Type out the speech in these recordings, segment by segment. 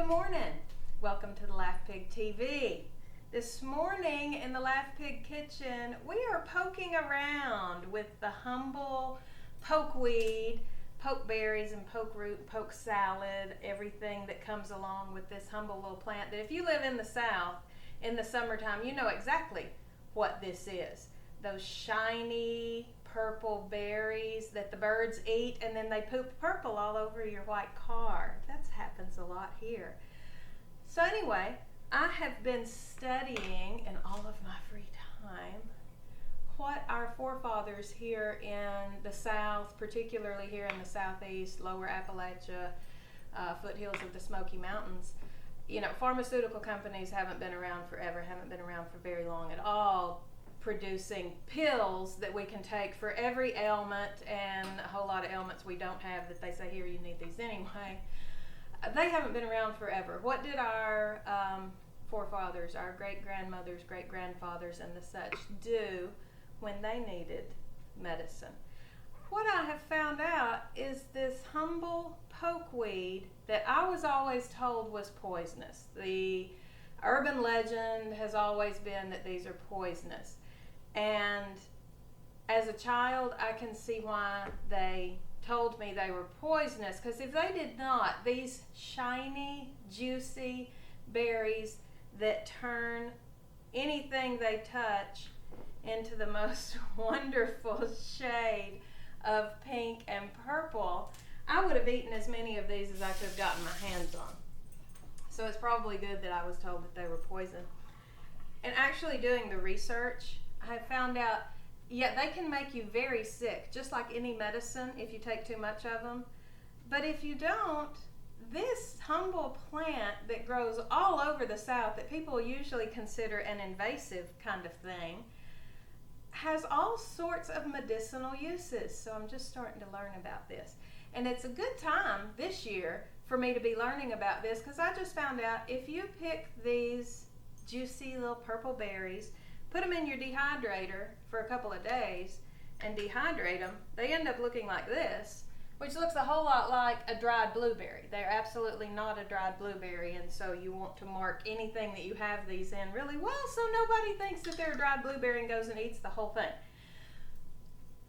Good morning. Welcome to the Laugh Pig TV. This morning in the Laugh Pig kitchen, we are poking around with the humble pokeweed, pokeberries and poke root, poke salad, everything that comes along with this humble little plant that if you live in the South in the summertime, you know exactly what this is. Those shiny purple berries that the birds eat and then they poop purple all over your white car. That happens a lot here. So anyway, I have been studying in all of my free time what our forefathers here in the South, particularly here in the Southeast, Lower Appalachia, foothills of the Smoky Mountains. You know, pharmaceutical companies haven't been around forever, haven't been around for very long at all, producing pills that we can take for every ailment and a whole lot of ailments we don't have that they say, here, you need these anyway. They haven't been around forever. What did our forefathers, our great-grandmothers, great-grandfathers and the such do when they needed medicine? What I have found out is this humble pokeweed that I was always told was poisonous. The urban legend has always been that these are poisonous. And as a child, I can see why they told me they were poisonous, because if they did not, these shiny, juicy berries that turn anything they touch into the most wonderful shade of pink and purple, I would have eaten as many of these as I could have gotten my hands on. So it's probably good that I was told that they were poison. And actually doing the research, I have found out, yeah, they can make you very sick, just like any medicine if you take too much of them. But if you don't, this humble plant that grows all over the South that people usually consider an invasive kind of thing has all sorts of medicinal uses. So I'm just starting to learn about this. And it's a good time this year for me to be learning about this, because I just found out if you pick these juicy little purple berries, put them in your dehydrator for a couple of days and dehydrate them, they end up looking like this, which looks a whole lot like a dried blueberry. They're absolutely not a dried blueberry, and so you want to mark anything that you have these in really well so nobody thinks that they're a dried blueberry and goes and eats the whole thing.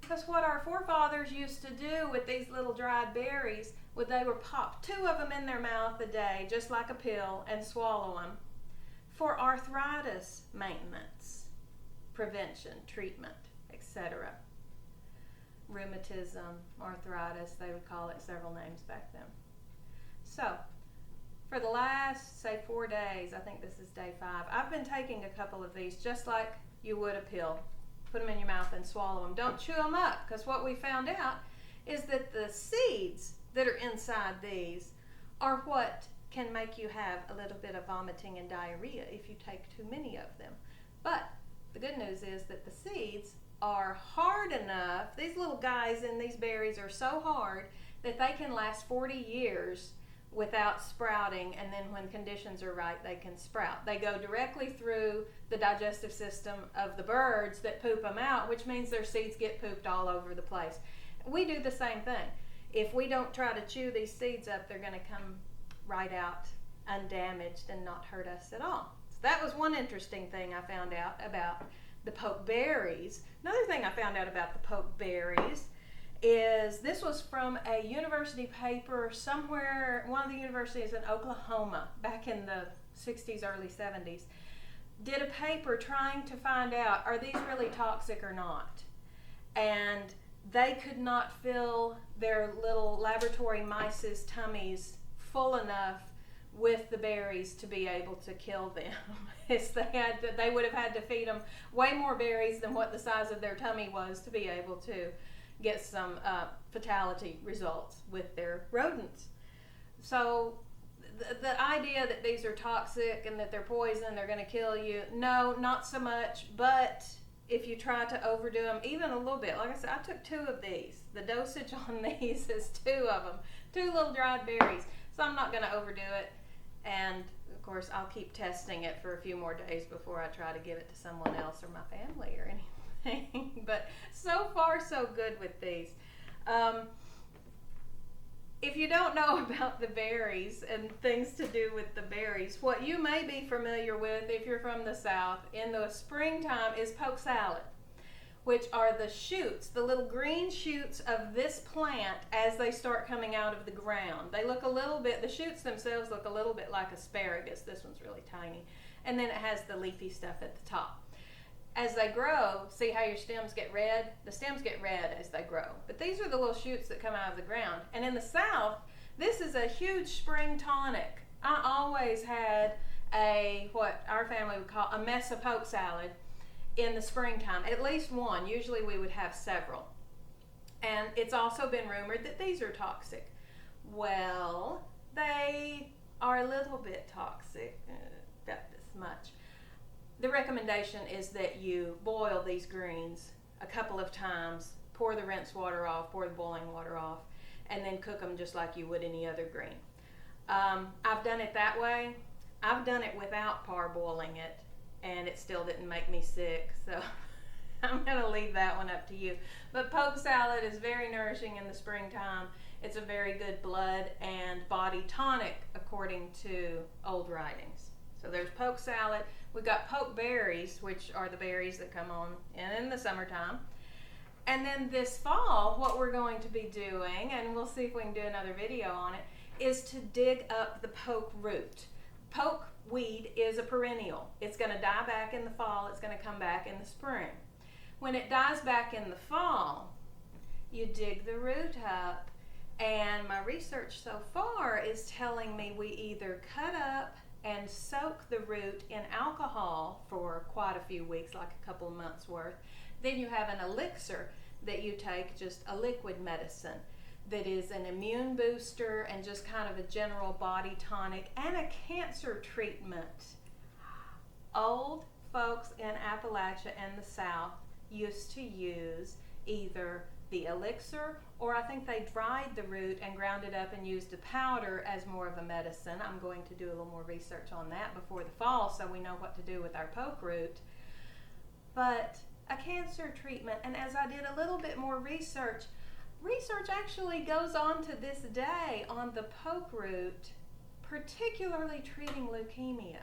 Because what our forefathers used to do with these little dried berries was they would pop 2 of them in their mouth a day, just like a pill, and swallow them for arthritis maintenance, prevention, treatment, etc. Rheumatism, arthritis, they would call it several names back then. So, for the last, say, 4 days, I think this is day 5, I've been taking a couple of these just like you would a pill. Put them in your mouth and swallow them. Don't chew them up, because what we found out is that the seeds that are inside these are what can make you have a little bit of vomiting and diarrhea if you take too many of them. But the good news is that the seeds are hard enough, these little guys in these berries are so hard that they can last 40 years without sprouting, and then when conditions are right, they can sprout. They go directly through the digestive system of the birds that poop them out, which means their seeds get pooped all over the place. We do the same thing. If we don't try to chew these seeds up, they're going to come right out undamaged and not hurt us at all. So that was one interesting thing I found out about the pokeberries. Another thing I found out about the pokeberries is this was from a university paper somewhere, one of the universities in Oklahoma back in the 60s, early 70s, did a paper trying to find out, are these really toxic or not? And they could not fill their little laboratory mice's tummies full enough with the berries to be able to kill them. They would have had to feed them way more berries than what the size of their tummy was to be able to get some fatality results with their rodents. So the idea that these are toxic and that they're poison, they're going to kill you, no, not so much. But if you try to overdo them even a little bit, like I said, I took 2 of these. The dosage on these is 2 of them, 2 little dried berries. So I'm not going to overdo it. And of course, I'll keep testing it for a few more days before I try to give it to someone else or my family or anything. But so far, so good with these. If you don't know about the berries and things to do with the berries, what you may be familiar with if you're from the South in the springtime is poke salad, which are the shoots, the little green shoots of this plant as they start coming out of the ground. They look a little bit, the shoots themselves look a little bit like asparagus. This one's really tiny. And then it has the leafy stuff at the top. As they grow, see how your stems get red? The stems get red as they grow. But these are the little shoots that come out of the ground. And in the South, this is a huge spring tonic. I always had what our family would call a mess of poke salad in the springtime. At least one. Usually we would have several. And it's also been rumored that these are toxic. Well, they are a little bit toxic, about this much. The recommendation is that you boil these greens a couple of times, pour the rinse water off, pour the boiling water off, and then cook them just like you would any other green. I've done it that way. I've done it without parboiling it, and it still didn't make me sick, so I'm going to leave that one up to you. But poke salad is very nourishing in the springtime. It's a very good blood and body tonic according to old writings. So there's poke salad. We've got poke berries, which are the berries that come on in the summertime. And then this fall, what we're going to be doing, and we'll see if we can do another video on it, is to dig up the poke root. Pokeweed is a perennial. It's going to die back in the fall. It's going to come back in the spring. When it dies back in the fall, you dig the root up, and my research so far is telling me we either cut up and soak the root in alcohol for quite a few weeks, like a couple of months worth. Then you have an elixir that you take, just a liquid medicine that is an immune booster and just kind of a general body tonic and a cancer treatment. Old folks in Appalachia and the South used to use either the elixir, or I think they dried the root and ground it up and used a powder as more of a medicine. I'm going to do a little more research on that before the fall so we know what to do with our poke root. But a cancer treatment, and as I did a little bit more research actually goes on to this day on the poke root, particularly treating leukemia,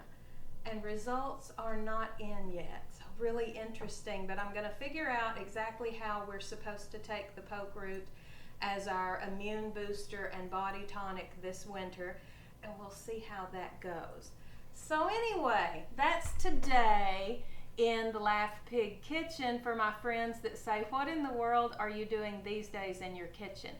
and results are not in yet. So really interesting, but I'm going to figure out exactly how we're supposed to take the poke root as our immune booster and body tonic this winter, and we'll see how that goes. So anyway, that's today in the Laugh Pig kitchen for my friends that say, what in the world are you doing these days in your kitchen?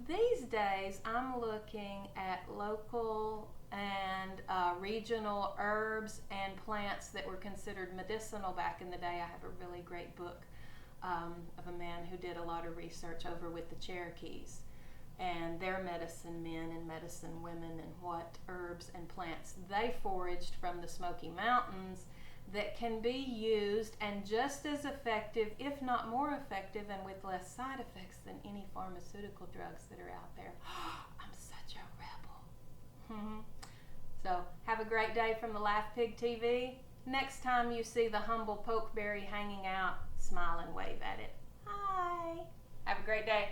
These days I'm looking at local and regional herbs and plants that were considered medicinal back in the day. I have a really great book of a man who did a lot of research over with the Cherokees and their medicine men and medicine women and what herbs and plants they foraged from the Smoky Mountains that can be used and just as effective, if not more effective, and with less side effects than any pharmaceutical drugs that are out there. I'm such a rebel. So have a great day from the Laugh Pig TV. Next time you see the humble pokeberry hanging out, smile and wave at it. Hi. Have a great day.